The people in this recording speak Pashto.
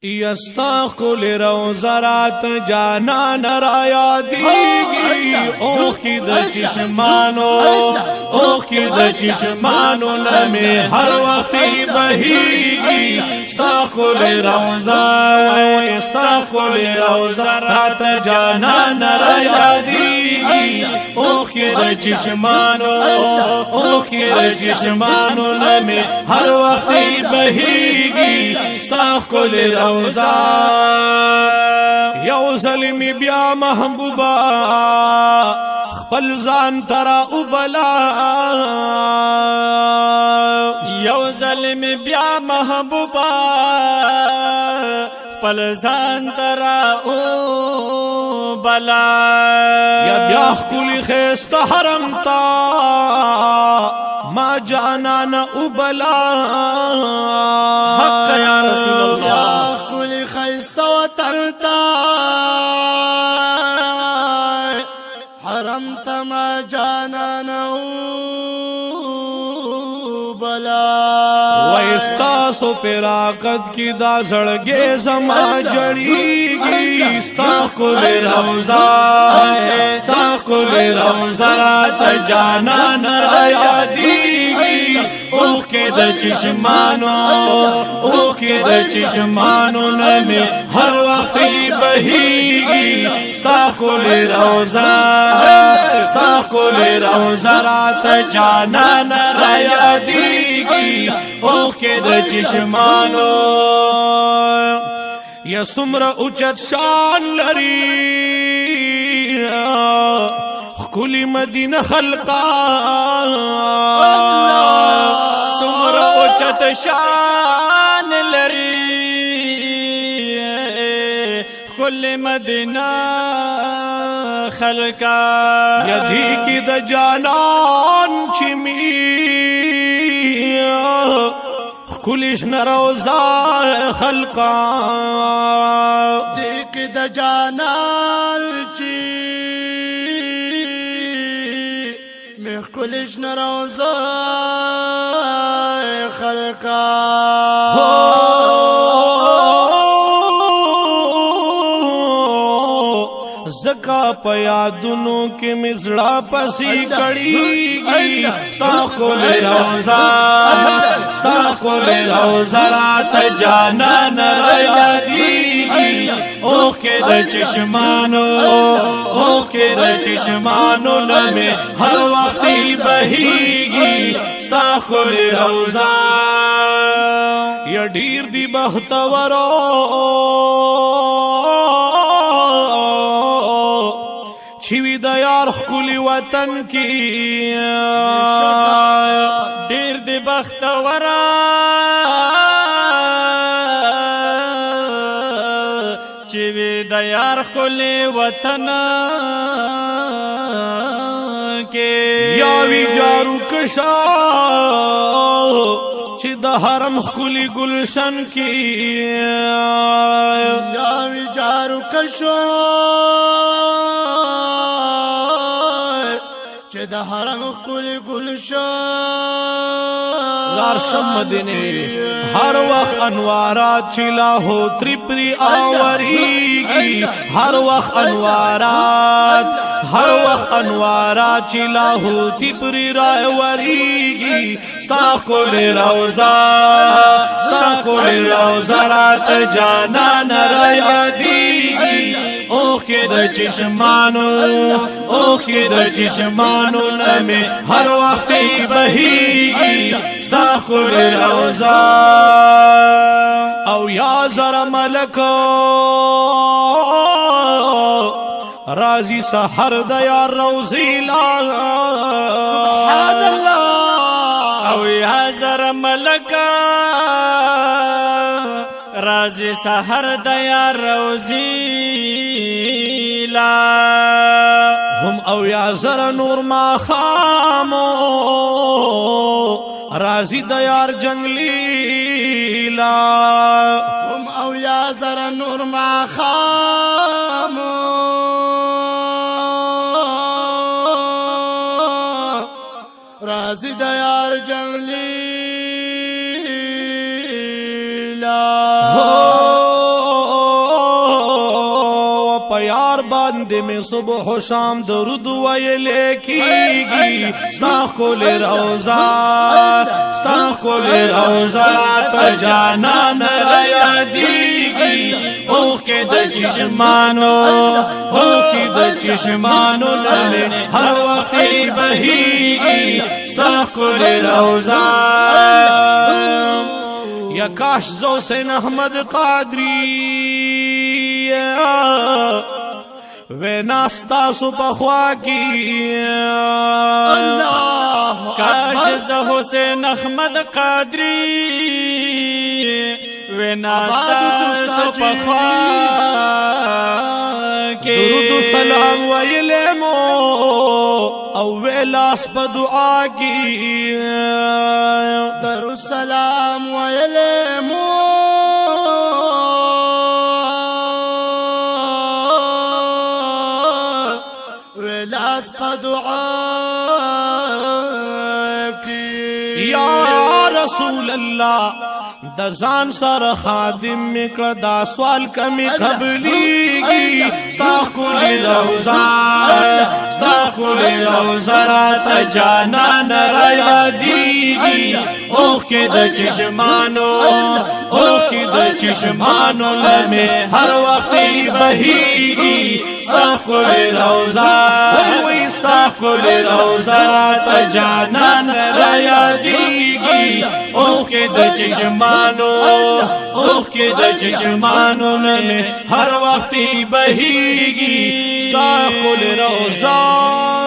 یستا خل روزرات جانان را یادیگی اوخ کی د چشمانو اوخ کی د چشمانو نمی هر وقت بهیگی ستا خل روزرات جانان را یادیگی اوخ کی د چشمانو اوخ کی د چشمانو نمی هر وقت بهیگی ستا خل روزا یو ظلمی بیا محبوبا خپل ځان ترا اوبلا یو ظلمی بیا محبوبا خپل ځان ترا اوبلا یا بیا خکولی خیست حرم تا ما جانان اوبلا حق یا رسول اللہ كل خيست وترتا حرمت ما جانا بلا وستاسو پراقد کی دا زړګې زما جړیږي ستا خل روزا ته جانان را یادیږي اوخ کې د چشمانو نمی هر وخت بهیږي ستا خل روزا ته جانان را یادیږي اوخ کې د چشمانو یا سمر اوچت شان لري خکولی مدینه خلقا سمر اوچت شان لري کل مدینہ خلقا یدی کی د جانان چمی خکولیش نروزا خلقا ديك دا جانال چی مخ كلش نروزا خلقا زکا پیادونو کې مزړه پسی کړيږي ستا خل روزا رات جانان را یادیږي اوخ کې د چشمانو لمه هر وخت بهیږي ستا خل روزا یا ډیر دی بختورو چوی د یار خکولی وطن کی دیر دی بختورا چوی د یار خکولی وطن کی یاوی جارو کشا چی د حرم خکولی گلشن کی یاوی جارو کشو چه د حرم خپل گلشن لارشم مدینه هر وقت انوارات چلا ہو تریپری آوریگی ہر وقت انوارات چلا ہو تریپری راوریگی ستا خل روزا رات جانان را یادیگی اوخ کې د چشمانو نمی هر وقت بهیږي ستا خل روزا او یا زر ملکو رازی سحر د یا روزی لا سبحان الله او یا زر ملکا رازی سحر دیا روزی لا هم او یا زر نور ما خامو رازی د یار جنگلی لا هم او یا زر نور ما خامو رازی د یار جنگلی لا باندې می صبح و شام درود ویلې کیږي ستا کول روزا ستا کول روزا ته جانان را یادېږي اوښکې د چشمانو اوښکې د چشمانو لمې هر وخت بهیږي ستا کول روزا یا کاش زو حسین احمد قادری وینا ستاسو پخوا کی کاش زه حسین احمد قادری وینا ستاسو پخوا کی درود و سلام ویلې مو او ویلاس په دعا کی درود سلام ویلې مو ویلاس په دعا کی یا رسول الله د ځان سره خادم میکړه دا سوال کمی قبلیږي ستا ښکلې روضه ستا ښکلې روضه راته جانان را یادېږي اوښکې د چشمانو اوښکې د چشمانو لمې هر وخت بهیږي ستا ښکلې روضه وایي ستا ښکلې روضه راته جانان را یادېږي اوښکې د چشمانو اوښکې د چشمانو لمې هر وخت بهیږي ستا ښکلې روضه